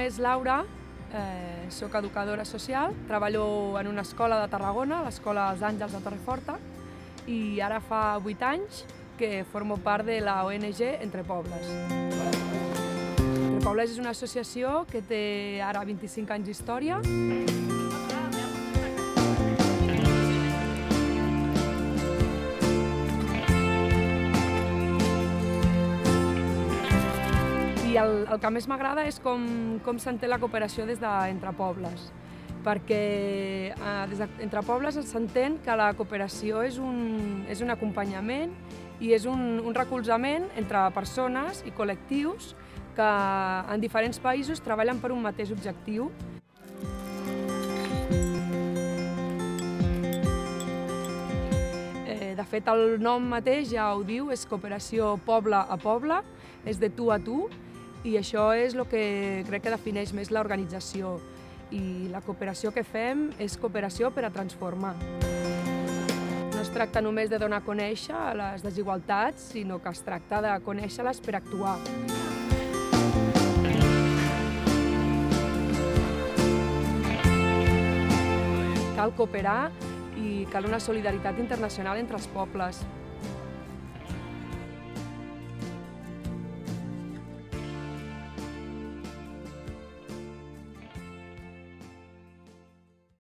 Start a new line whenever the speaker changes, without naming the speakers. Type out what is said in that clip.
és Laura, soc educadora social, treballo en una escola de Tarragona, l'Escola Els Àngels de Torreforta, i ara fa 8 anys que formo part de la ONG Entre Pobles. Entre Pobles és una associació que té ara 25 anys d'història. I el que més m'agrada és com s'entén la cooperació des d'Entre Pobles, perquè des d'Entre Pobles s'entén que la cooperació és un acompanyament i és un recolzament entre persones i col·lectius que en diferents països treballen per un mateix objectiu. De fet, el nom mateix ja ho diu, és cooperació poble a poble, és de tu a tu, i això és el que crec que defineix més l'organització. I la cooperació que fem és cooperació per a transformar. No es tracta només de donar a conèixer les desigualtats, sinó que es tracta de conèixer-les per actuar. Cal cooperar i cal una solidaritat internacional entre els pobles.